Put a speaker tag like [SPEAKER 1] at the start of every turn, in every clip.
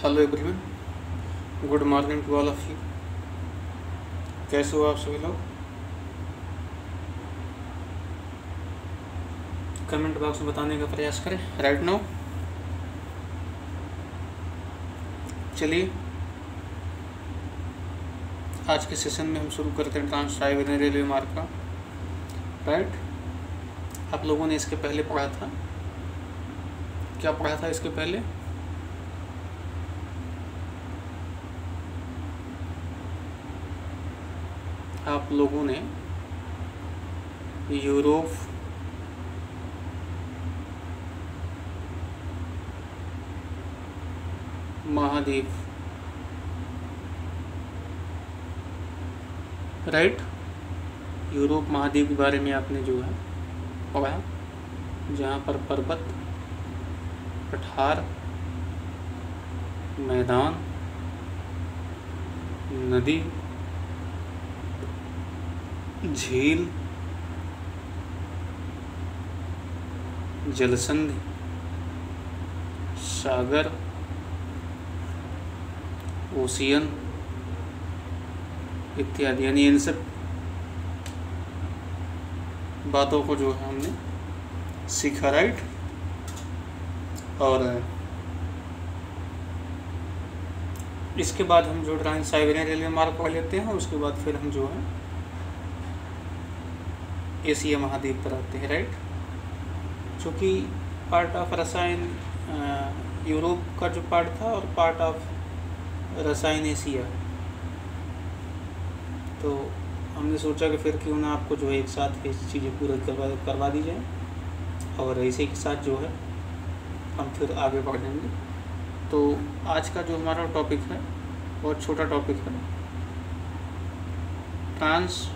[SPEAKER 1] Hello everyone, good morning to all of you. कैसे हो आप सभी लोग? कमेंट बॉक्स में बताने का प्रयास करें राइट नाउ। चलिए आज के सेशन में हम शुरू करते हैं ट्रांस साइबेरियन रेलवे मार्ग का। राइट, आप लोगों ने इसके पहले पढ़ा था, क्या पढ़ा था इसके पहले? आप लोगों ने यूरोप महाद्वीप, राइट, यूरोप महाद्वीप के बारे में आपने जो है पढ़ा, जहाँ पर पर्वत, पठार, मैदान, नदी, झील, जलसंधि, सागर, ओशियन इत्यादि, यानी इन सब बातों को जो है हमने सीखा। राइट, और इसके बाद हम जो ट्रांस साइबेरियन रेलवे मार्ग पढ़ लेते हैं, उसके बाद फिर हम जो है एशिया महाद्वीप पर आते हैं। राइट, चूँकि पार्ट ऑफ रसायन यूरोप का जो पार्ट था और पार्ट ऑफ रसायन एशिया, तो हमने सोचा कि फिर क्यों ना आपको जो है एक साथ ये चीज़ें पूरा करवा दी जाए, और इसी के साथ जो है हम फिर आगे बढ़ेंगे। तो आज का जो हमारा टॉपिक है बहुत छोटा टॉपिक है, ट्रांस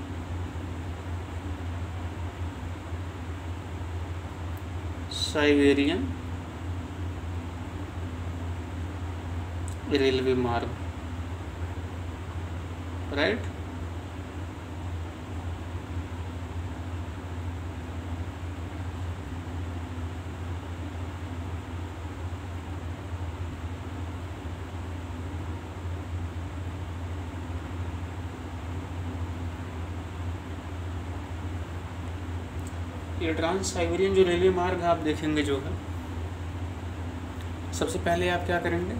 [SPEAKER 1] साइबेरियन रेलवे मार्ग। राइट, ये ट्रांस साइबेरियन जो रेलवे मार्ग आप देखेंगे जो है, सबसे पहले आप क्या करेंगे,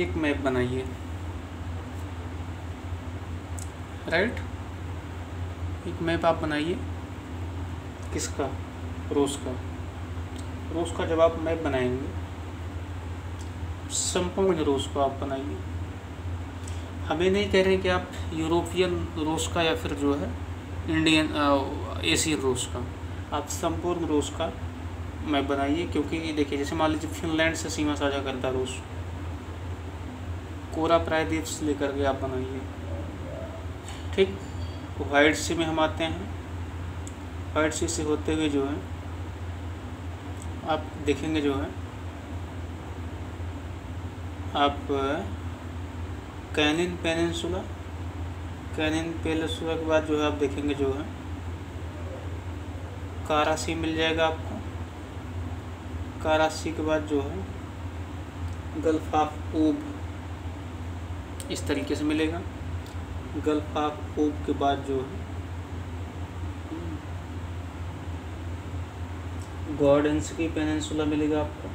[SPEAKER 1] एक मैप बनाइए। राइट, एक मैप आप बनाइए, किसका? रूस का। रूस का जब आप मैप बनाएंगे, संपूर्ण रूस को आप बनाइए। हमें नहीं कह रहे कि आप यूरोपियन रूस का या फिर जो है इंडियन एशियन रूस का, आप संपूर्ण रूस का मैप बनाइए। क्योंकि देखिए, जैसे मान लीजिए फिनलैंड से सीमा साझा करता रूस, कोरा प्रायद्वीप से लेकर के आप बनाइए। ठीक, व्हाइट सी में हम आते हैं, व्हाइट सी से होते हुए जो है आप देखेंगे जो है आप कैनिन पेनिनसुला, कैनिन पेनिनसुला के बाद जो है आप देखेंगे जो है कारासी मिल जाएगा आपको। कारासी के बाद जो है गल्फ ऑफ ओब इस तरीके से मिलेगा। गल्फ ऑफ ओब के बाद जो है गॉर्डन्सकी पेनिनसुला मिलेगा आपको।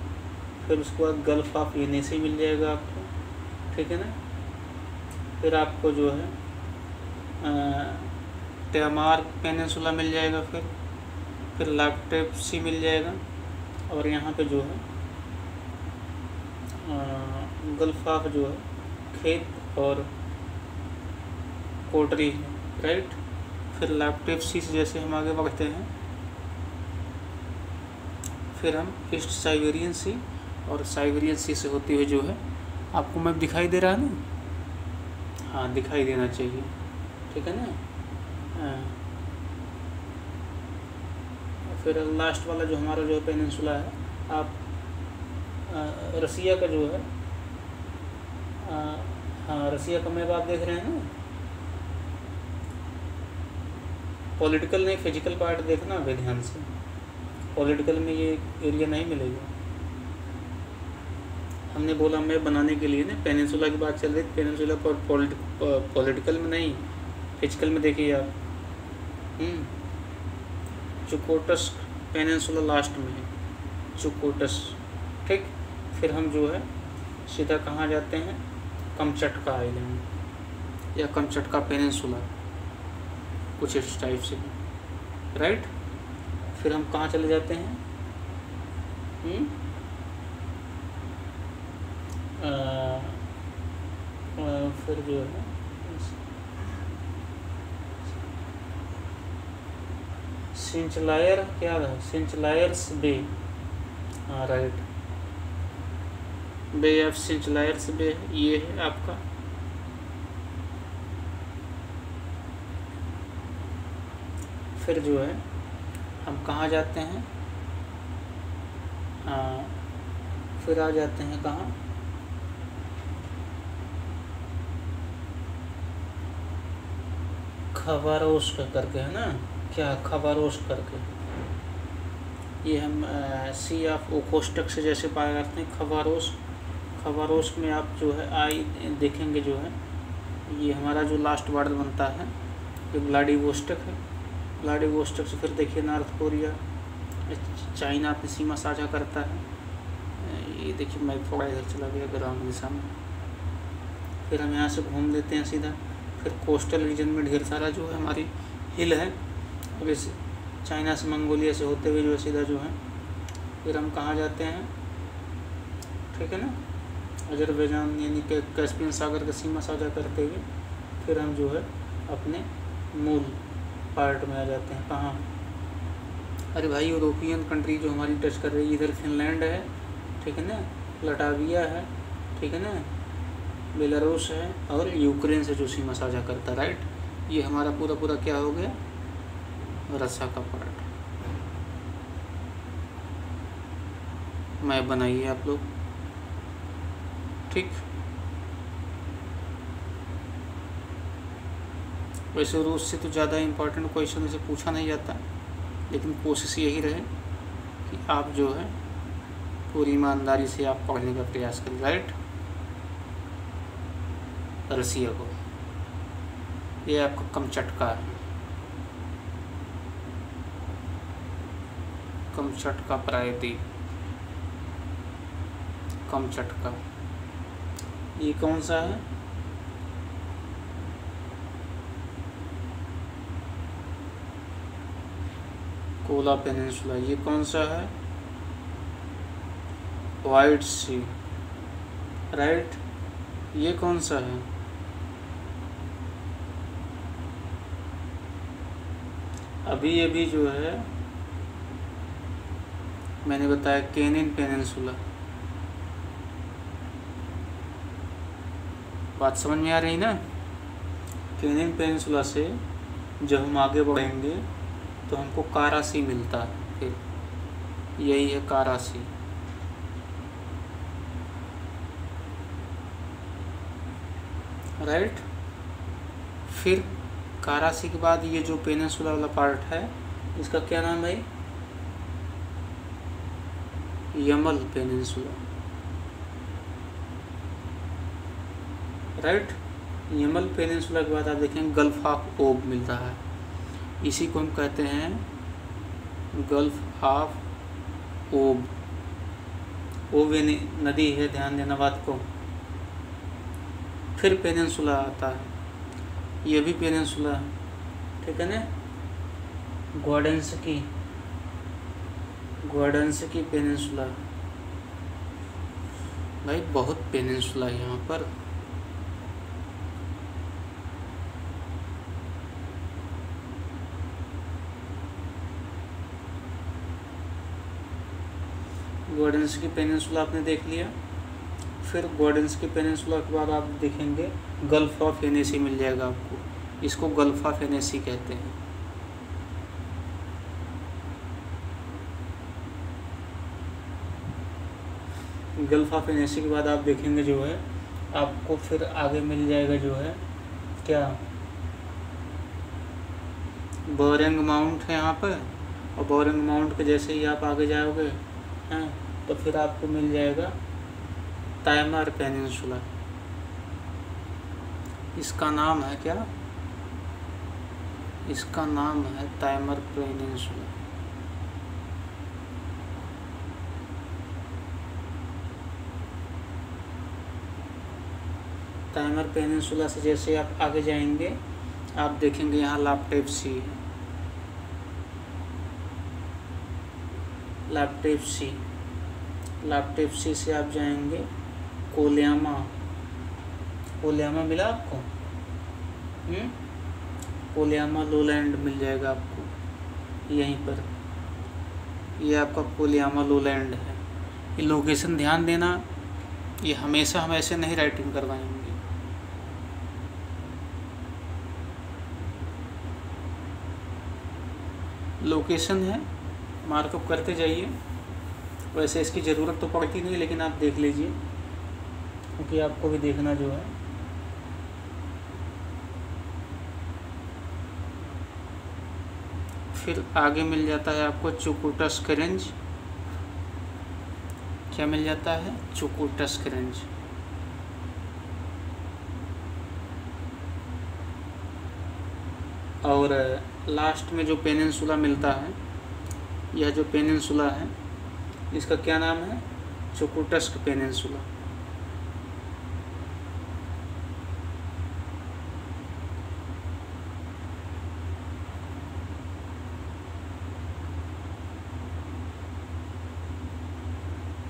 [SPEAKER 1] फिर उसके बाद गल्फ ऑफ येनिसी मिल जाएगा आपको, ठीक है ना। फिर आपको जो है टेमार पेनिनसुला मिल जाएगा। फिर लाक्टेप सी मिल जाएगा, और यहाँ पे जो है गल्फ ऑफ जो है खेत और पोट्री है। राइट, फिर लाक्टेप सी से जैसे हम आगे बढ़ते हैं, फिर हम ईस्ट साइबेरियन सी और साइबेरियन सी से होते हुए जो है, आपको मैप दिखाई दे रहा है ना? हाँ, दिखाई देना चाहिए, ठीक है ना। फिर लास्ट वाला जो हमारा जो है पेनिनसुला है, आप रसिया का जो है हाँ, रसिया का मैप आप देख रहे हैं ना। पॉलिटिकल नहीं, फिजिकल पार्ट देखना अभी ध्यान से। पॉलिटिकल में ये एरिया नहीं मिलेगा। हमने बोला मैप बनाने के लिए ना, पेनिनसुला की बात चल रही थी। पेनिनसुला पर पॉलिटिकल में नहीं, फिजिकल में देखिए आप, चुकोटस्क पेनिनसुला लास्ट में है, चुकोटस्क। ठीक, फिर हम जो है सीधा कहाँ जाते हैं, कमचटका आइलैंड या कमचटका पेनिनसुला, कुछ इस टाइप से, राइट। फिर हम कहाँ चले जाते हैं, फिर जो है सिंचलायर, क्या है, सिंचलायर्स बे, हाँ राइट, बे ऑफ सिंचलायर्स बे ये है आपका। फिर जो है हम कहाँ जाते हैं, फिर आ जाते हैं कहाँ, खबारोस्क करके है ना, क्या खबारोस्क करके, ये हम सी ऑफ ओखोस्टक से जैसे पाया करते हैं खबारोस्क। खबारोस्क में आप जो है आई देखेंगे जो है, ये हमारा जो लास्ट बॉर्डर बनता है ये व्लादिवोस्टोक है। व्लादिवोस्टोक से फिर देखिए नॉर्थ कोरिया, चाइना अपनी सीमा साझा करता है। ये देखिए मैं थोड़ा इधर चला गया ग्राम दिशा में। फिर हम यहाँ से घूम लेते हैं सीधा, फिर कोस्टल रीजन में ढेर सारा जो है हमारी हिल है, और इस चाइना से मंगोलिया से होते हुए जो है सीधा जो है फिर हम कहाँ जाते हैं, ठीक है ना, अजरबैजान यानी कि कैस्पियन सागर का सीमा साझा करते हुए फिर हम जो है अपने मूल पार्ट में आ जाते हैं। कहाँ, अरे भाई यूरोपियन कंट्री जो हमारी टच कर रही है, इधर फिनलैंड है, ठीक है ना, लटाविया है, ठीक है ना, बेलारूस है, और यूक्रेन से जो सीमा साझा करता है, राइट। ये हमारा पूरा पूरा क्या हो गया, रसिया का पार्ट। मैप बनाइए आप लोग, ठीक। वैसे रूस से तो ज़्यादा इम्पोर्टेंट क्वेश्चन इसे पूछा नहीं जाता, लेकिन कोशिश यही रहे कि आप जो है पूरी ईमानदारी से आप पढ़ने का प्रयास करें, राइट। रसिया को, ये आपका कमचटका है, कमचटका प्रायद्वीप, कमचटका। ये कौन सा है, कोला पेनिनसुला। ये कौन सा है, वाइट सी, राइट। ये कौन सा है, अभी अभी जो है मैंने बताया केनिन पेनिनसुला। बात समझ में आ रही ना। केनिन पेनिनसुला से जब हम आगे बढ़ेंगे तो हमको कारासी मिलता है, फिर यही है कारासी, राइट। फिर कारासी के बाद ये जो पेनिनसुला वाला पार्ट है इसका क्या नाम है, Yamal peninsula, right. Yamal peninsula के बाद आप देखेंगे गल्फ ऑफ ओब मिलता है, इसी को हम कहते हैं गल्फ ऑफ ओब। ओब नदी है, ध्यान देना बात को। फिर पेनिनसुला आता है, ये भी पेनिनसुला है, ठीक है ना, ग्वाडेंस्की पेनिनसुला। भाई बहुत पेनिनसुला है यहाँ पर। ग्वाडेंस्की पेनिनसुला आपने देख लिया। फिर ग्वाडेंस्की पेनिनसुला के बाद आप देखेंगे गल्फ ऑफ हेनेसी मिल जाएगा आपको, इसको गल्फ ऑफ हेनेसी कहते हैं। गल्फ ऑफ हेनेसी के बाद आप देखेंगे जो है आपको फिर आगे मिल जाएगा जो है क्या, बोरेंग माउंट है यहाँ पर, और बोरेंग माउंट के जैसे ही आप आगे जाओगे हैं तो फिर आपको मिल जाएगा ताइमर पेनिनसुला, इसका नाम है क्या? इसका नाम है ताइमर पेनिनसुला। ताइमर पेनिनसुला से जैसे आप आगे जाएंगे आप देखेंगे यहाँ लाप्टेप सी है, लाप्टेप सी। लाप्टेप सी से आप जाएंगे कोलियामा, कोलियामा मिला आपको? कोलियामा लोलैंड मिल जाएगा आपको यहीं पर, ये आपका कोलियामा लोलैंड है। ये लोकेशन ध्यान देना, ये हमेशा हम ऐसे नहीं राइटिंग करवाएंगे। लोकेशन है, मार्कअप करते जाइए। वैसे इसकी ज़रूरत तो पड़ती नहीं, लेकिन आप देख लीजिए क्योंकि आपको भी देखना जो है। फिर आगे मिल जाता है आपको चुकुटस्क रेंज। क्या मिल जाता है? चुकुटस्क रेंज। और लास्ट में जो पेनिनसुला मिलता है, यह जो पेनिनसुला है इसका क्या नाम है? चुकुटस्क पेनिनसुला।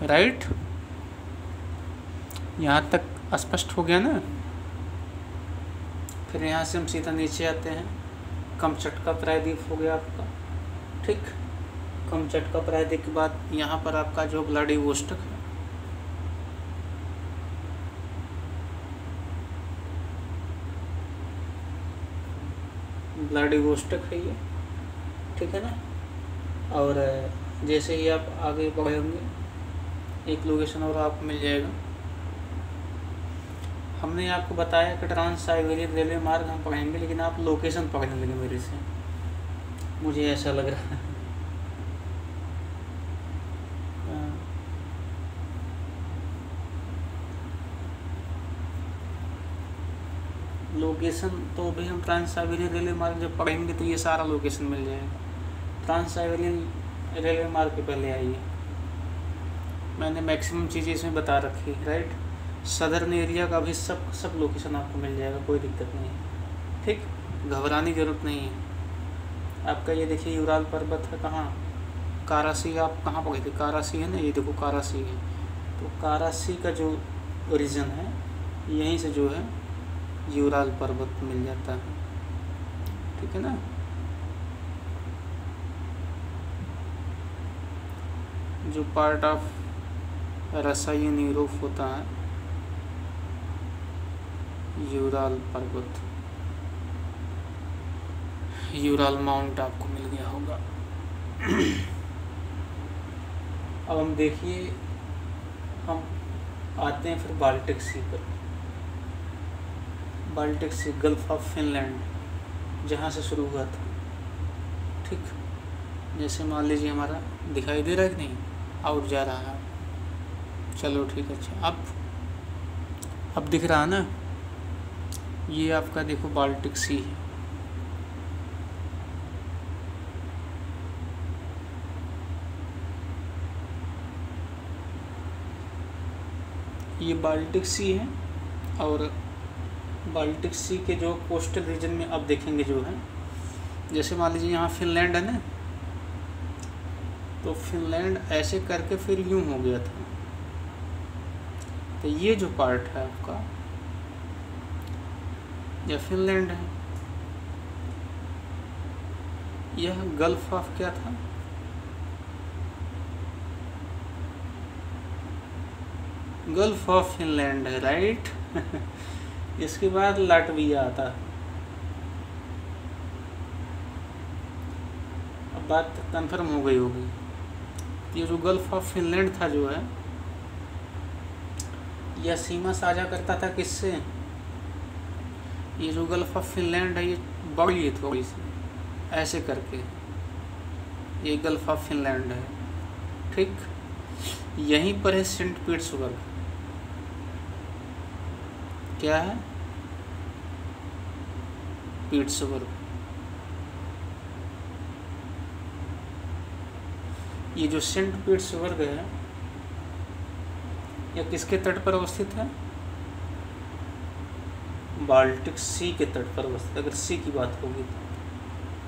[SPEAKER 1] राइट, यहाँ तक स्पष्ट हो गया ना? फिर यहाँ से हम सीधा नीचे आते हैं। कमचटका प्रायद्वीप हो गया आपका, ठीक। कमचटका प्रायद्वीप के बाद यहाँ पर आपका जो व्लादिवोस्टोक है, व्लादिवोस्टोक है ये, ठीक है ना। और जैसे ही आप आगे बढ़ेंगे एक लोकेशन और आपको मिल जाएगा। हमने आपको बताया कि ट्रांस साइबेरियन रेलवे मार्ग हम पढ़ेंगे, लेकिन आप लोकेशन पढ़ने लगे मेरे से, मुझे ऐसा लग रहा है। लोकेशन तो भी हम ट्रांस साइबेरियन रेलवे मार्ग जब पढ़ेंगे तो ये सारा लोकेशन मिल जाएगा। ट्रांस साइबेरियन रेलवे मार्ग के पहले आइए, मैंने मैक्सिमम चीज़ें इसमें बता रखी है, राइट। सदर्न एरिया का भी सब लोकेशन आपको मिल जाएगा, कोई दिक्कत नहीं है, ठीक। घबराने की ज़रूरत नहीं है। आपका ये देखिए यूराल पर्वत है कहाँ? कारासी। आप कहाँ पढ़े थे? कारासी है ना, ये देखो कारासी है। तो कारासी का जो रीजन है यहीं से जो है यूराल पर्वत मिल जाता है, ठीक है ना। जो पार्ट ऑफ रसायन यूरोप होता है, यूराल पर्वत, यूराल माउंट आपको मिल गया होगा। अब हम देखिए, हम आते हैं फिर बाल्टिक सी पर। Baltic Sea, Gulf of Finland जहाँ से शुरू हुआ था, ठीक। जैसे मान लीजिए हमारा दिखाई दे रहा है कि नहीं, आउट जा रहा है, चलो ठीक है। अच्छा, अब दिख रहा है ना, ये आपका देखो बाल्टिक सी है। ये बाल्टिक सी है, और बाल्टिक सी के जो कोस्टल रीजन में अब देखेंगे जो है, जैसे मान लीजिए यहाँ फिनलैंड है ना, तो फिनलैंड ऐसे करके फिर यूं हो गया था। तो ये जो पार्ट है आपका, यह फिनलैंड है। यह गल्फ ऑफ क्या था? गल्फ ऑफ फिनलैंड है, राइट। इसके बाद लाटविया आता है। अब बात कंफर्म हो गई होगी। ये जो गल्फ ऑफ फिनलैंड था जो है, यह सीमा साझा करता था किससे? ये जो गल्फ ऑफ फिनलैंड है ये बड़ी है थोड़ी सी, ऐसे करके ये गल्फ ऑफ फिनलैंड है, ठीक। यहीं पर है सेंट पीटर्सबर्ग, क्या है, पीट्सबर्ग। ये जो सेंट पीट्सबर्ग है यह किसके तट पर अवस्थित है, बाल्टिक सी के तट पर अवस्थित, अगर सी की बात होगी तो।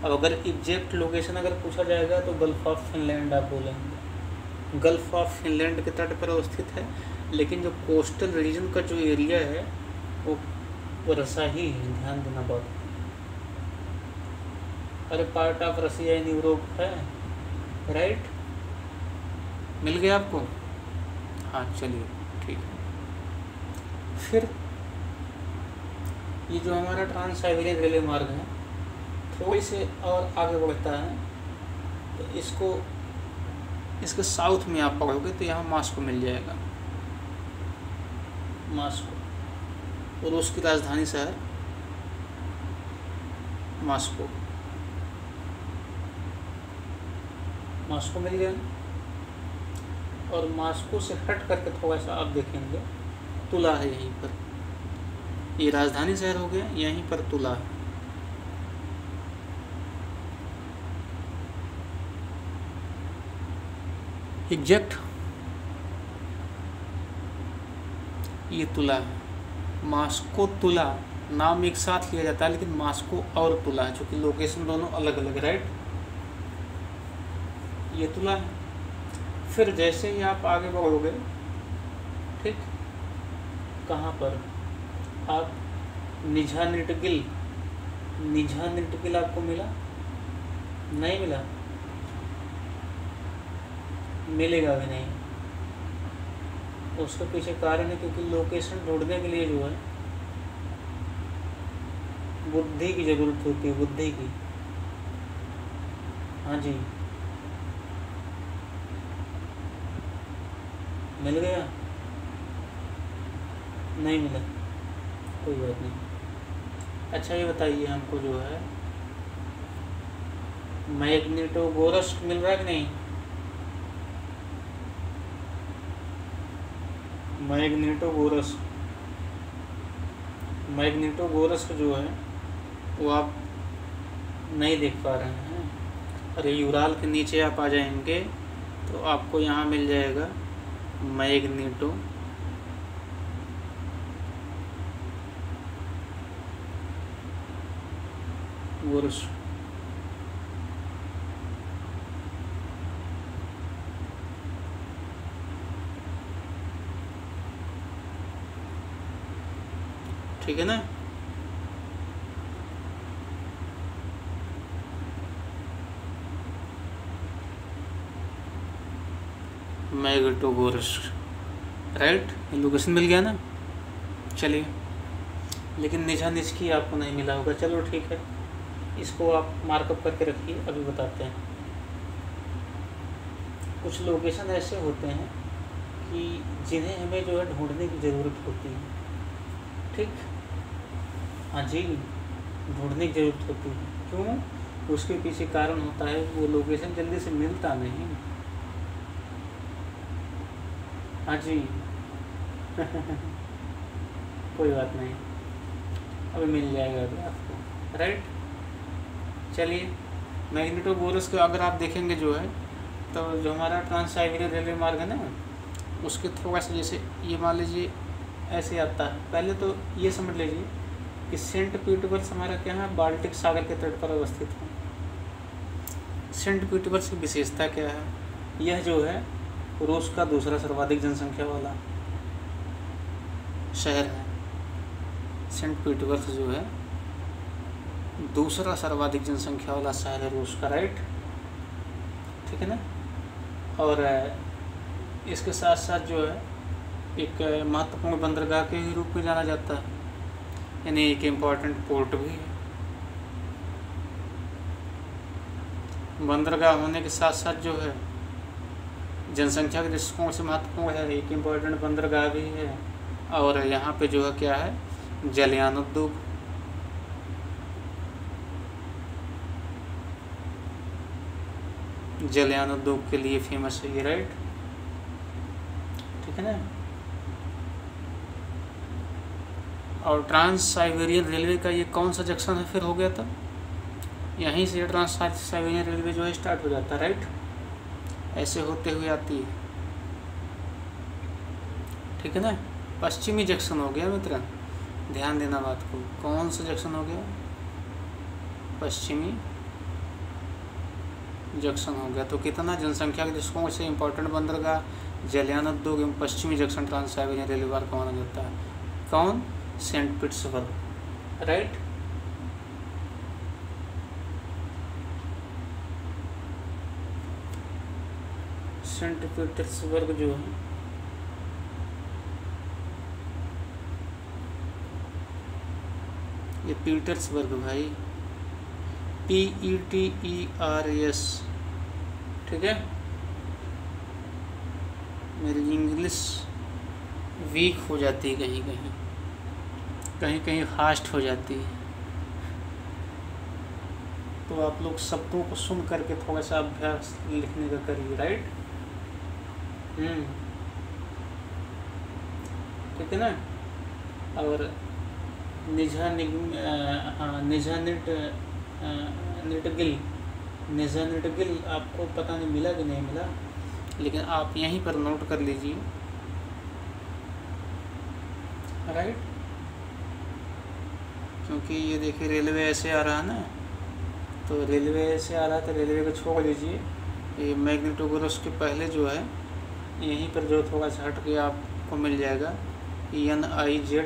[SPEAKER 1] अब अगर एग्जैक्ट लोकेशन अगर पूछा जाएगा तो गल्फ ऑफ फिनलैंड आप बोलेंगे, गल्फ ऑफ फिनलैंड के तट पर अवस्थित है। लेकिन जो कोस्टल रीजन का जो एरिया है वो रसा ही है, ध्यान देना बात। अरे part of Russia in Europe है, राइट, मिल गया आपको। हाँ चलिए ठीक है। फिर ये जो हमारा ट्रांस साइबेरियन रेलवे मार्ग है थोड़ी से और आगे बढ़ता है तो इसके साउथ में आप पकड़ोगे तो यहाँ मॉस्को मिल जाएगा, मॉस्को, और उसकी राजधानी शहर मॉस्को, मॉस्को मिल गया। और मॉस्को से हट करके थोड़ा सा आप देखेंगे तुला है यहीं पर, ये राजधानी शहर हो गया, यहीं पर तुला है। एग्जैक्ट ये तुला है, मॉस्को तुला नाम एक साथ लिया जाता है लेकिन मॉस्को और तुला है, चूँकि लोकेशन दोनों अलग अलग, राइट। ये तुला है। फिर जैसे ही आप आगे बढ़ोगे, ठीक, कहाँ पर आप निझानिटगिल आपको मिला, नहीं मिला, मिलेगा भी नहीं। उसके पीछे कारण है क्योंकि लोकेशन ढूंढने के लिए जो है बुद्धि की जरूरत होती है, बुद्धि की। हाँ जी, मिल गया, नहीं मिला, कोई बात नहीं। अच्छा ये बताइए हमको जो है मैग्नेटोगोरस्क मिल रहा है कि नहीं, मैग्नेटोगोरस्क जो है वो आप नहीं देख पा रहे हैं। अरे यूराल के नीचे आप आ जाएंगे तो आपको यहाँ मिल जाएगा मैग्नेटोगोरस्क। ठीक है ना। मैग्नेटोगोरस्क, राइट, लोकेशन मिल गया ना। चलिए, लेकिन निझानिझकी आपको नहीं मिला होगा। चलो ठीक है, इसको आप मार्कअप करके रखिए, अभी बताते हैं। कुछ लोकेशन ऐसे होते हैं कि जिन्हें हमें जो है ढूंढने की ज़रूरत होती है, ठीक, हाँ जी, ढूंढने की ज़रूरत होती है। क्यों? उसके पीछे कारण होता है, वो लोकेशन जल्दी से मिलता नहीं। हाँ जी कोई बात नहीं, अभी मिल जाएगा अभी आपको, राइट। चलिए, मैग्नेटोगोरस्क को अगर आप देखेंगे जो है तो जो हमारा ट्रांस साइबेरियन रेलवे मार्ग है ना, उसके थोड़ा सा जैसे ये मान लीजिए ऐसे आता है। पहले तो ये समझ लीजिए कि सेंट पीटर्सबर्ग हमारा क्या है, बाल्टिक सागर के तट पर अवस्थित है। सेंट पीटर्सबर्ग की विशेषता क्या है, यह जो है रूस का दूसरा सर्वाधिक जनसंख्या वाला शहर है। सेंट पीटर्सबर्ग जो है दूसरा सर्वाधिक जनसंख्या वाला शहर है रूस का, राइट, ठीक है ना। और इसके साथ साथ जो है एक महत्वपूर्ण बंदरगाह के रूप में जाना जाता है, यानी एक इम्पॉर्टेंट पोर्ट भी है। बंदरगाह होने के साथ साथ जो है जनसंख्या के दृष्टिकोण से महत्वपूर्ण है, एक इम्पॉर्टेंट बंदरगाह भी है। और यहाँ पे जो है क्या है, जलयान उद्योग, जलयान उद्योग के लिए फेमस है ये, राइट, ठीक है ना। और ट्रांस साइबेरियन रेलवे का ये कौन सा जंक्शन है फिर हो गया था, यहीं से ट्रांस साइबेरियन रेलवे जो है स्टार्ट हो जाता है, राइट, ऐसे होते हुए आती है, ठीक है ना। पश्चिमी जंक्शन हो गया मित्र, ध्यान देना बात को, कौन सा जंक्शन हो गया, पश्चिमी जंक्शन हो गया। तो कितना जनसंख्या के दृष्टिकोण से इम्पोर्टेंट बंदरगाह जलयान उद्योग एवं पश्चिमी जंक्शन ट्रांस साइबेरियन रेलवे मार्ग माना जाता है, कौन, Saint Petersburg, right. Saint Petersburg जो है ये पीटर्सबर्ग भाई, PETERS, ठीक है। मेरी इंग्लिश वीक हो जाती है, कहीं कहीं कहीं कहीं फास्ट हो जाती है, तो आप लोग शब्दों को सुन करके थोड़ा सा अभ्यास लिखने का करिए, राइट। ठीक है ना। और निजानिटगिल आपको पता नहीं मिला कि नहीं मिला, लेकिन आप यहीं पर नोट कर लीजिए, राइट। क्योंकि ये देखिए रेलवे ऐसे आ रहा है ना, तो रेलवे ऐसे आ रहा है तो रेलवे को छोड़ लीजिए, ये मैग्नेटोगोरस के पहले जो है यहीं पर जो थोड़ा सा हट के आपको मिल जाएगा NIZH,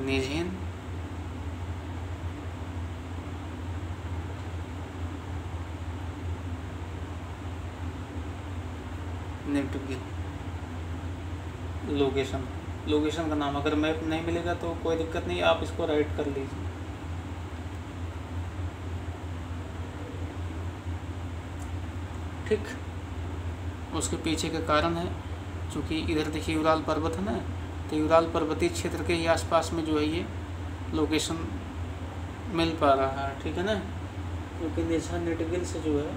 [SPEAKER 1] निझेन, नेटगिल, लोकेशन का नाम। अगर मैप नहीं मिलेगा तो कोई दिक्कत नहीं, आप इसको राइट कर लीजिए। ठीक, उसके पीछे का कारण है चूँकि इधर देखिए यूराल पर्वत है ना, तो यूराल पर्वतीय क्षेत्र के ही आसपास में जो है ये लोकेशन मिल पा रहा है, ठीक है ना। क्योंकि निजानिटगिल से जो है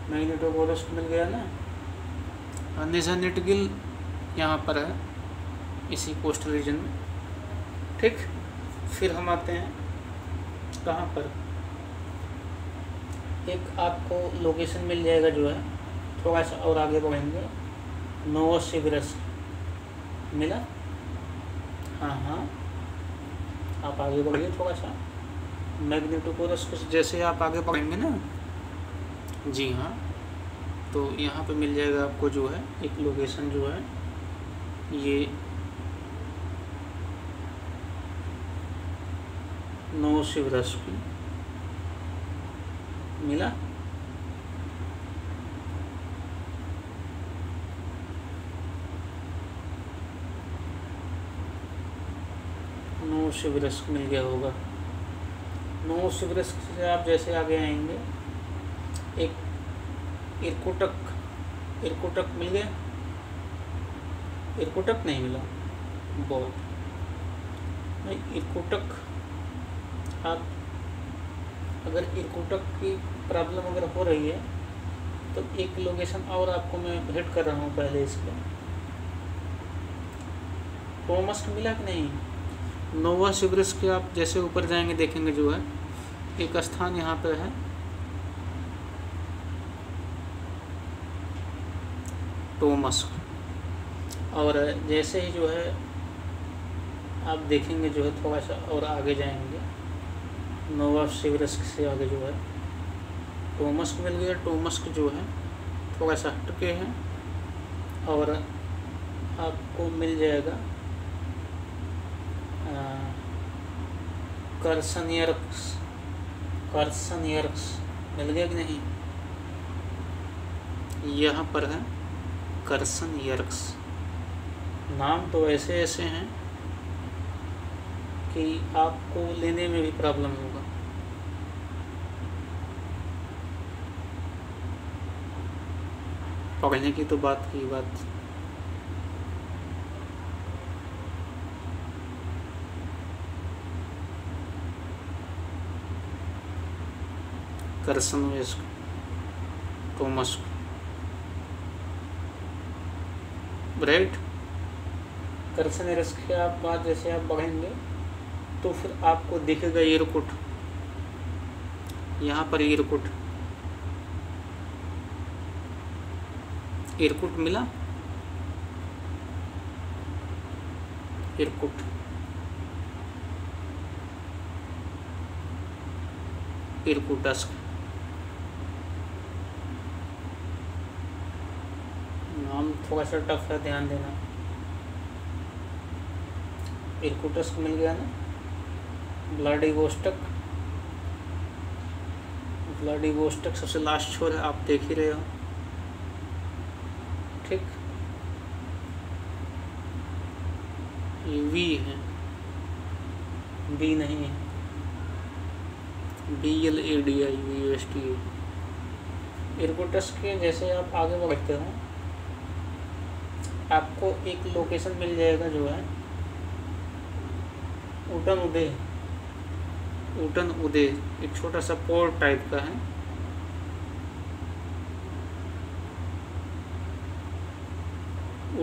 [SPEAKER 1] मैग्नेटोगोरस मिल गया ना, निजानिटगिल यहाँ पर है इसी कोस्टल रीजन में, ठीक। फिर हम आते हैं कहाँ पर, एक आपको लोकेशन मिल जाएगा जो है, थोड़ा सा और आगे बढ़ेंगे, नोवोसिबिर्स्क मिला, हाँ, आप आगे बढ़िए थोड़ा सा, मैग्नेटोगोरस जैसे आप आगे बढ़ेंगे ना, जी हाँ, तो यहाँ पे मिल जाएगा आपको जो है एक लोकेशन जो है ये नोवोसिबिर्स्क मिला। नोवोसिबिर्स्क मिल गया होगा। नोवोसिबिर्स्क से आप जैसे आगे आएंगे, एक इरकुटक मिल गया, इरकुटक नहीं मिला, बहुत नहीं, इरकुटक, आप अगर इरकुटक की प्रॉब्लम अगर हो रही है तो एक लोकेशन और आपको मैं हिट कर रहा हूँ पहले इसका, टोमस्क मिला कि नहीं। नोवोसिबिर्स्क के आप जैसे ऊपर जाएंगे देखेंगे जो है एक स्थान यहाँ पर है टोमस्क, और जैसे ही जो है आप देखेंगे जो है थोड़ा सा और आगे जाएंगे, नोवोसिबिर्स्क से आगे जो है टोमस्क मिल गया। टोमस्क जो है थोड़ा सा हटके है, और आपको मिल जाएगा कर्सनियर्क्स मिल गया कि नहीं, यहाँ पर है कर्सनियर्क्स। नाम तो ऐसे ऐसे हैं कि आपको लेने में भी प्रॉब्लम होगा। पकड़ने की तो बात की बात, कर्सनियर्क्स, टोमस्क, राइट। करसनरस के आप बाद जैसे आप बढ़ेंगे तो फिर आपको दिखेगा इरकुट, यहाँ पर इरकुट, इरकुट मिला, इरकुट, इरकुटस्क, नाम थोड़ा सा टफ है, ध्यान देना। इरकुटस्क मिल गया ना। व्लादिवोस्टोक, व्लादिवोस्टोक सबसे लास्ट छोर है, आप देख ही रहे हो, ठीक। ये वी है, बी नहीं है, BLADIVOST। इरकुटस्क के जैसे आप आगे बढ़ते हो आपको एक लोकेशन मिल जाएगा जो है उटन उदे, उटन उदे, एक छोटा सा पोर्ट टाइप का है।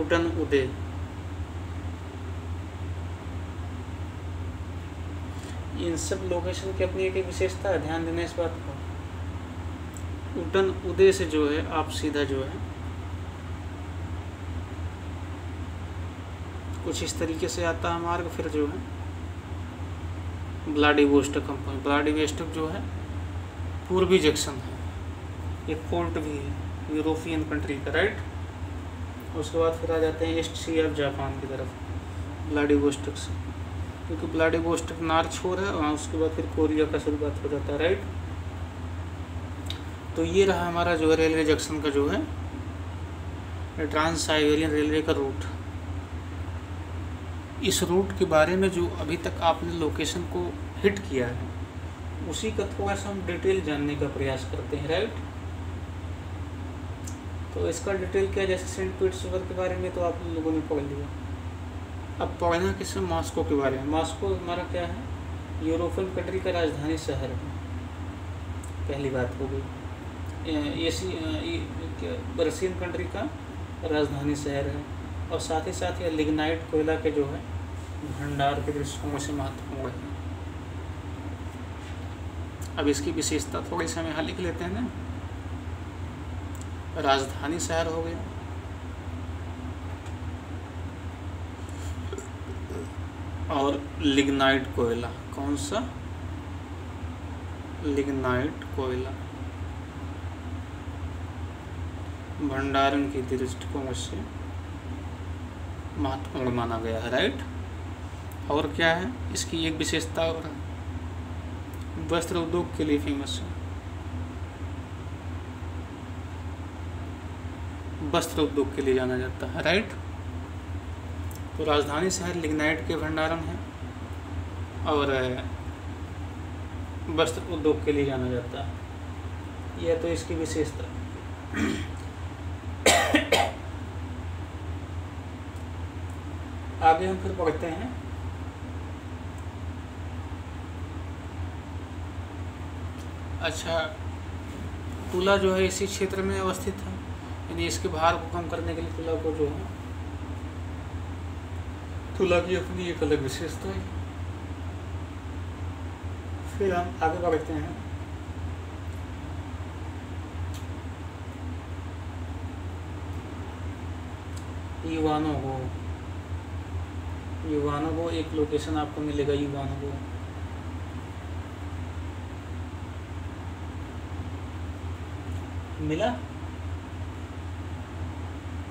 [SPEAKER 1] उटन उदे, इन सब लोकेशन की अपनी एक विशेषता है, ध्यान देना इस बात को। उटन उदे से जो है आप सीधा जो है कुछ इस तरीके से आता है मार्ग, फिर जो है व्लादिवोस्टोक हम पहुँच। व्लादिवोस्टोक जो है पूर्वी जंक्शन है, एक पोर्ट भी है यूरोपियन कंट्री का, राइट। उसके बाद फिर आ जाते हैं ईस्ट सी ऑफ जापान की तरफ व्लादिवोस्टोक से, क्योंकि व्लादिवोस्टोक नॉर्थ छोर है, वहाँ उसके बाद फिर कोरिया का शुरुआत हो जाता है, राइट। तो ये रहा हमारा जो है रेलवे जंक्शन का जो है ट्रांस साइबेरियन रेलवे का रूट। इस रूट के बारे में जो अभी तक आपने लोकेशन को हिट किया है उसी का थोड़ा सा हम डिटेल जानने का प्रयास करते हैं, राइट। तो इसका डिटेल क्या, जैसे सेंट पीटर्सबर्ग के बारे में तो आप लोगों ने पढ़ लिया। अब पढ़ना किससे, मॉस्को के बारे में। मॉस्को हमारा क्या है, यूरोपियन कंट्री का राजधानी शहर है, पहली बात हो गई। रशियन कंट्री का राजधानी शहर है, और साथ ही साथ ये लिग्नाइट कोयला के जो है भंडार के दृष्टिकोण से महत्वपूर्ण है। अब इसकी विशेषता थोड़ी सी हम यहाँ लिख लेते हैं ना। राजधानी शहर हो गया, और लिग्नाइट कोयला, कौन सा, लिग्नाइट कोयला भंडारण के दृष्टिकोण से महत्वपूर्ण माना गया है, राइट। और क्या है इसकी एक विशेषता, और वस्त्र उद्योग के लिए फेमस है, वस्त्र उद्योग के लिए जाना जाता है, राइट। तो राजधानी शहर लिग्नाइट के भंडारण है और वस्त्र उद्योग के लिए जाना जाता है, यह तो इसकी विशेषता। आगे हम फिर पढ़ते हैं अच्छा, तुला जो है इसी क्षेत्र में अवस्थित है, यानी इसके भार को कम करने के लिए तुला को जो है, तुला की अपनी एक अलग विशेषता है। फिर हम आगे बढ़ते हैं इवानोवो। इवानोवो एक लोकेशन आपको मिलेगा, इवानोवो। मिला,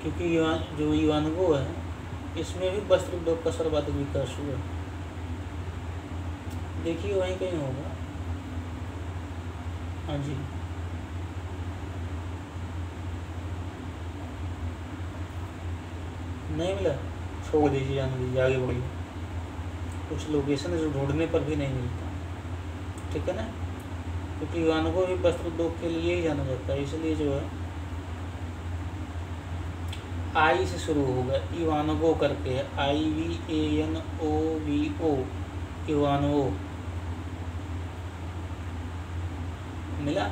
[SPEAKER 1] क्योंकि जो इवानोवो है इसमें भी वस्त्र उद्योग का सर्वाधिक विकास हुआ। देखिए वहीं कहीं होगा, हाँ जी। नहीं मिला, छोड़ दीजिए, जाने दीजिए, आगे बढ़िए। कुछ लोकेशन जो ढूंढने पर भी नहीं मिलता, ठीक है ना, क्योंकि इवानोवो भी वस्त्र उद्योग के लिए ही जाना जाता है, इसलिए जो है आई से शुरू होगा, इवानोवो करके है, IVANOVO, इवानोवो। मिला,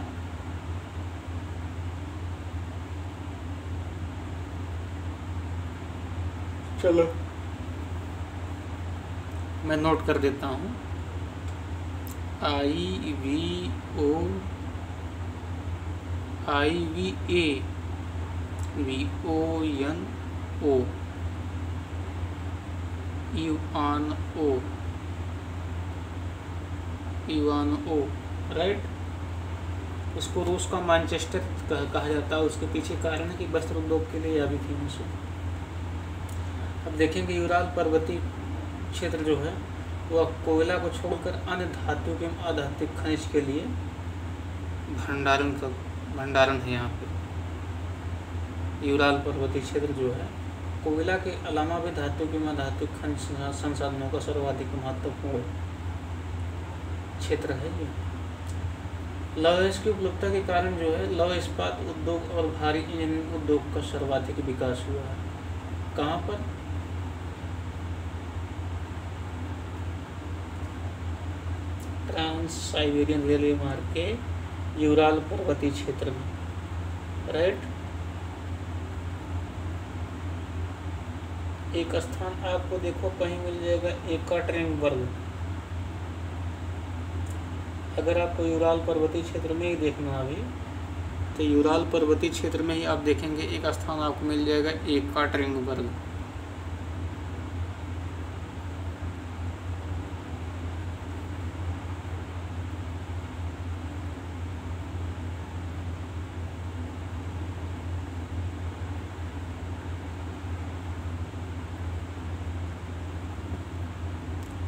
[SPEAKER 1] चलो मैं नोट कर देता हूँ। IVONO इवानो, right. इसको रूस का मैनचेस्टर कहा जाता है। उसके पीछे कारण है कि वस्त्र उद्योग के लिए यह भी फेमस है। अब देखेंगे यूराल पर्वतीय क्षेत्र जो है वह कोयला को छोड़कर अन्य धातु के अधात्विक खनिज के लिए भंडारण है। यहाँ पे यूराल पर्वतीय क्षेत्र जो है कोयला के अलावा भी धातु के अधात्विक खनिज संसाधनों का सर्वाधिक महत्वपूर्ण क्षेत्र है ये। लौह की उपलब्धता के कारण जो है लौह इस्पात उद्योग और भारी इंजीनियरिंग उद्योग का सर्वाधिक विकास हुआ है। कहाँ पर? ट्रांस साइबेरियन रेलवे मार्ग के यूराल पर्वतीय क्षेत्र में, राइट। एक स्थान आपको देखो कहीं मिल जाएगा एकटरिनबर्ग। अगर आपको यूराल पर्वतीय क्षेत्र में ही देखना अभी तो यूराल पर्वतीय क्षेत्र में ही आप देखेंगे एक स्थान आपको मिल जाएगा एकटरिनबर्ग।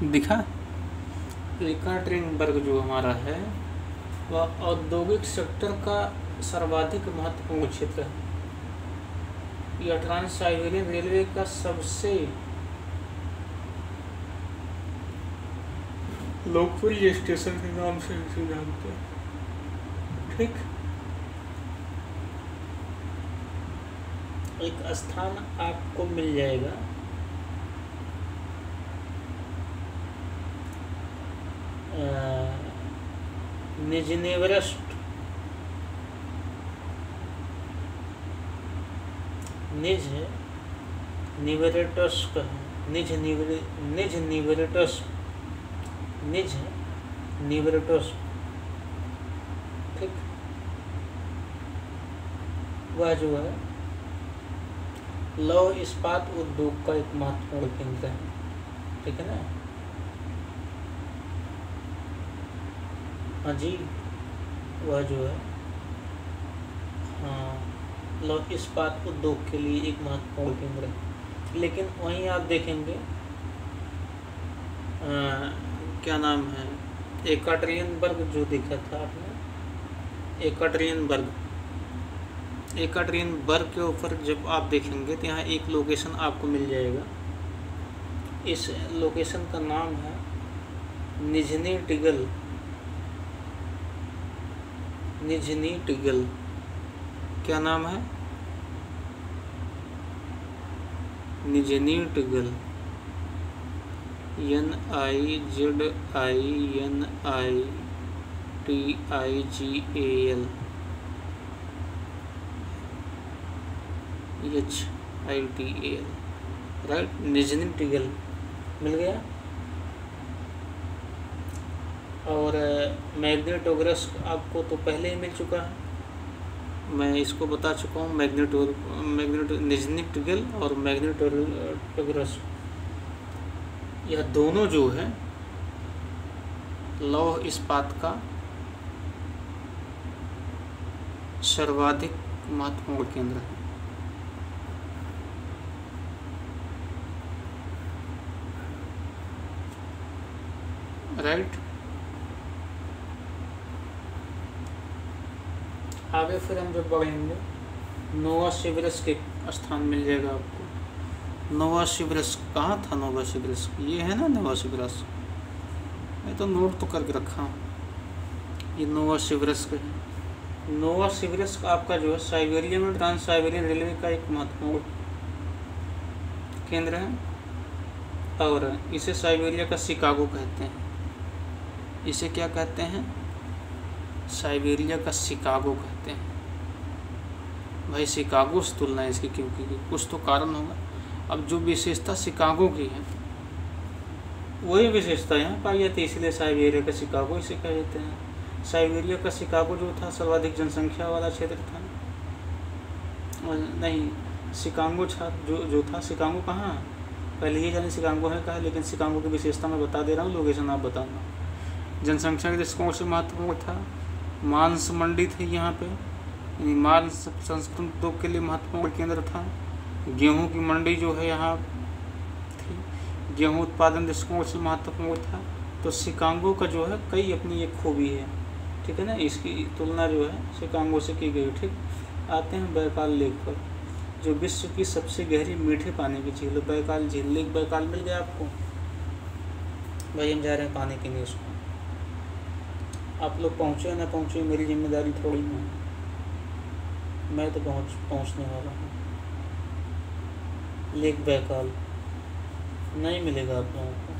[SPEAKER 1] दिखा? एकटरिनबर्ग जो हमारा है वह औद्योगिक सेक्टर का सर्वाधिक महत्वपूर्ण क्षेत्र है। यह ट्रांस साइबेरियन रेलवे का सबसे लोकप्रिय स्टेशन के नाम से इसे जानते हैं, ठीक। एक स्थान आपको मिल जाएगा निजनेवरेस्ट, निज निवेरेटस्क, निज निवेरेटस्क, ठीक। वह जो है लौह इस्पात उद्योग का एक महत्वपूर्ण केंद्र है, ठीक है ना। हाँ जी, वह जो है हाँ लौह इस्पात उद्योग के लिए एक महत्वपूर्ण केंद्र है। लेकिन वहीं आप देखेंगे क्या नाम है, एकटरिनबर्ग जो देखा था आपने, एकटरिनबर्ग के ऊपर जब आप देखेंगे तो यहाँ एक लोकेशन आपको मिल जाएगा। इस लोकेशन का नाम है निजनी टिगल। क्या नाम है? Nizhny Tagil, NIJNITIGAL, right. Nizhny Tagil मिल गया। और मैग्नेटोग्रस आपको तो पहले ही मिल चुका है, मैं इसको बता चुका हूँ। निजनी टिगल और मैग्नेटोग्रस यह दोनों जो है लौह इस्पात का सर्वाधिक महत्वपूर्ण केंद्र है, राइट। आगे फिर हम जब बढ़ेंगे नोवासिबिर्स्क के स्थान मिल जाएगा आपको। नोवासिबिर्स्क कहाँ था? नोवासिबिर्स्क ये है ना, नोवासिबिर्स्क। मैं तो नोट तो करके रखा हूँ, ये नोवासिबिर्स्क है। नोवासिबिर्स्क आपका जो है साइबेरिया में ट्रांस साइबेरियन रेलवे का एक महत्वपूर्ण केंद्र है और इसे साइबेरिया का शिकागो कहते हैं। इसे क्या कहते हैं? साइबेरिया का शिकागो कहते हैं। भाई शिकागो से तुलना है इसकी, क्योंकि कुछ तो कारण होगा। अब जो विशेषता शिकागो की है वही विशेषता यहाँ पाई जाती है, इसलिए साइबेरिया का शिकागो इसे कह देते हैं। साइबेरिया का शिकागो जो था सर्वाधिक जनसंख्या वाला क्षेत्र था, नहीं शिकागो जो था, शिकागो कहाँ, पहले ये जाने शिकागो है कहाँ, लेकिन शिकागो की विशेषता मैं बता दे रहा हूँ, लोकेशन आप बताना। जनसंख्या के दृष्टिकोण से महत्वपूर्ण था, मांस मंडी थी यहाँ पे, यानी मांस संस्करण उद्योग के लिए महत्वपूर्ण केंद्र था। गेहूं की मंडी जो है यहाँ थी, गेहूं उत्पादन दृष्टिकोण से महत्वपूर्ण था। तो शिकागो का जो है कई अपनी एक खूबी है, ठीक है ना, इसकी तुलना जो है शिकागो से की गई। ठीक, आते हैं बैकाल लेक पर, जो विश्व की सबसे गहरी मीठे पानी की झील बैकाल झील। लेक बैकाल मिल गया आपको, भाई हम जा रहे हैं पानी पीने उसको, आप लोग पहुँचे ना पहुँचे मेरी जिम्मेदारी थोड़ी ना, मैं तो पहुँचने वाला हूँ। लेक बैकाल नहीं मिलेगा आप लोगों को,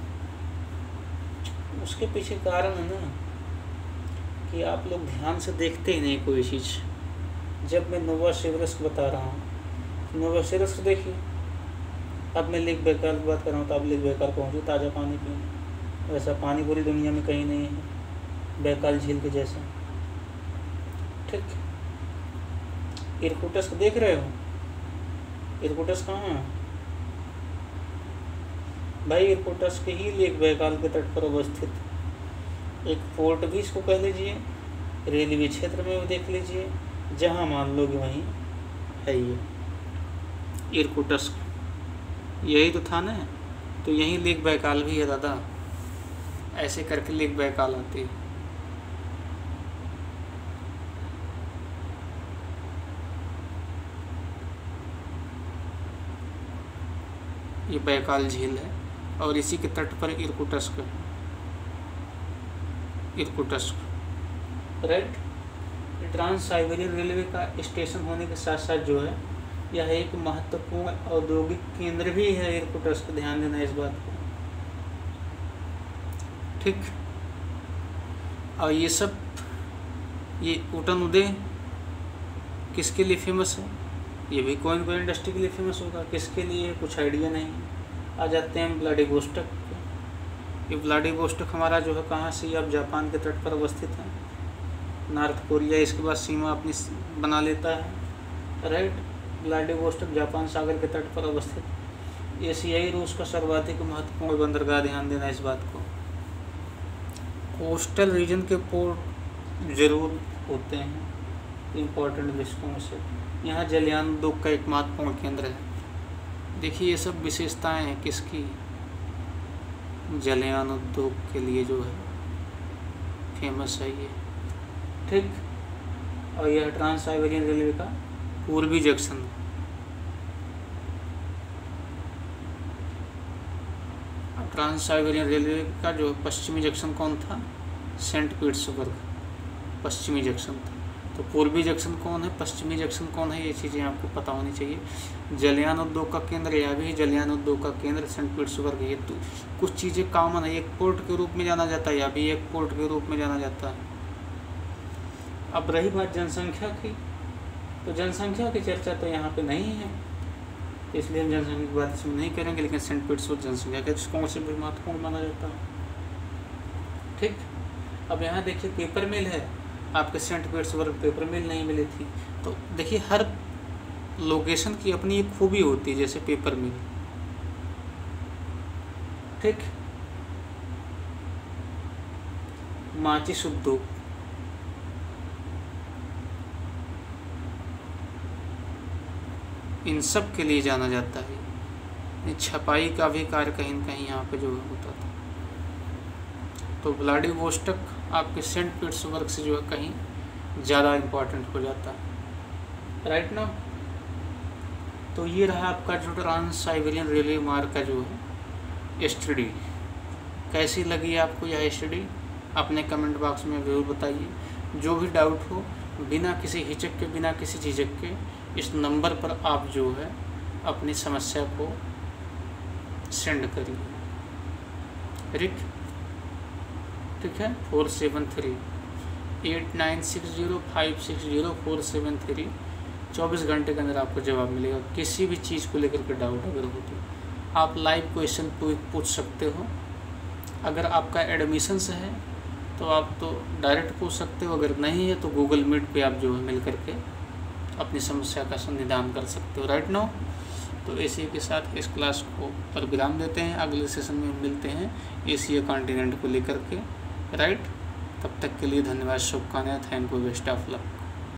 [SPEAKER 1] उसके पीछे कारण है ना कि आप लोग ध्यान से देखते ही नहीं कोई चीज़। जब मैं नोवासिबिर्स्क बता रहा हूँ, नोवासिबिर्स्क देखिए, अब मैं लेक बैकाल की बात कर रहा हूँ तो आप लेक बैकाल पहुँचे ताज़ा पानी पीने। वैसा पानी पूरी दुनिया में कहीं नहीं है बैकाल झील के जैसा। ठीक, इरकुटस्क देख रहे हो, इरकुटस्क कहाँ है भाई, इरकुटस्क ही लेक बैकाल के तट पर अवस्थित एक पोर्ट भी इसको कह लीजिए, रेलवे क्षेत्र में देख लीजिए, जहाँ मान लोगे वहीं है ये इरकुटस्क, यही तो था ना, तो यहीं लेक बैकाल भी है दादा, ऐसे करके लेक बैकाल आती है। ये बैकाल झील है और इसी के तट पर इरकुटस्क राइट। ट्रांस साइबेरियन रेलवे का स्टेशन होने के साथ साथ जो है यह एक महत्वपूर्ण औद्योगिक केंद्र भी है इरकुटस्क, ध्यान देना इस बात को। ठीक, और ये सब ये उटन उदय किसके लिए फेमस है, ये भी कोई न कोई इंडस्ट्री के लिए फेमस होगा, किसके लिए कुछ आइडिया नहीं। आ जाते हैं व्लादिवोस्टोक। ये व्लादिवोस्टोक हमारा जो है कहाँ से, अब जापान के तट पर अवस्थित है, नॉर्थ कोरिया इसके बाद सीमा अपनी बना लेता है राइट। व्लादिवोस्टोक जापान सागर के तट पर अवस्थित एशियाई रूस का सर्वाधिक महत्वपूर्ण बंदरगाह, ध्यान देना इस बात को। कोस्टल रीजन के पोर्ट जरूर होते हैं इम्पोर्टेंट दृष्टिकोण से। यहाँ जलयान उद्योग का एक महत्वपूर्ण केंद्र है। देखिए ये सब विशेषताएं हैं किसकी, जलयान उद्योग के लिए जो है फेमस है ये। ठीक, और यह ट्रांस साइबेरियन रेलवे का पूर्वी जंक्शन। ट्रांस साइबेरियन रेलवे का जो पश्चिमी जंक्शन कौन था, सेंट पीटर्सबर्ग पश्चिमी जंक्शन था। तो पूर्वी जंक्शन कौन है, पश्चिमी जंक्शन कौन है, ये चीज़ें आपको पता होनी चाहिए। जलयान उद्योग का केंद्र यह भी जलयान उद्योग का केंद्र सेंट पीटर्सबर्ग। ये तो कुछ चीज़ें कॉमन है, एक पोर्ट के रूप में जाना जाता है, या भी एक पोर्ट के रूप में जाना जाता है। अब रही बात जनसंख्या की, तो जनसंख्या की चर्चा तो यहाँ पे नहीं है, इसलिए हम जनसंख्या की बात इसमें नहीं करेंगे, लेकिन सेंट पीटर्सबर्ग जनसंख्या के दृष्टिकोण से भी महत्वपूर्ण माना जाता है। ठीक, अब यहाँ देखिए पेपर मिल है, आपके सेंट पीटर्सबर्ग पेपर मिल नहीं मिली थी। तो देखिए हर लोकेशन की अपनी एक खूबी होती है, जैसे पेपर मिल। ठीक, माचिस उद्योग, इन सब के लिए जाना जाता है। छपाई का भी कार्य कहीं न कहीं यहाँ पे जो होता था। तो व्लादिवोस्टोक आपके सेंट पीटर्सबर्ग से जो है कहीं ज़्यादा इम्पोर्टेंट हो जाता है राइट ना। तो ये रहा आपका जो ट्रांस साइबेरियन रेलवे मार्ग का जो है स्टडी। कैसी लगी आपको यह स्टडी, अपने कमेंट बॉक्स में ज़रूर बताइए। जो भी डाउट हो बिना किसी हिचक के, बिना किसी झिझक के, इस नंबर पर आप जो है अपनी समस्या को सेंड करिए। ठीक है, 473-8960-560-473 24 घंटे के अंदर आपको जवाब मिलेगा। किसी भी चीज़ को लेकर के डाउट अगर हो तो आप लाइव क्वेश्चन पूछ सकते हो। अगर आपका एडमिशन्स है तो आप तो डायरेक्ट पूछ सकते हो, अगर नहीं है तो गूगल मीट पे आप जो है मिल करके अपनी समस्या का समाधान कर सकते हो। राइट नाउ तो इसी के साथ इस क्लास को पर विराम देते हैं। अगले सेशन में मिलते हैं एशिया कॉन्टिनेंट को लेकर के। राइट, तब तक के लिए धन्यवाद, शुभकामनाएं, thank you, best of luck.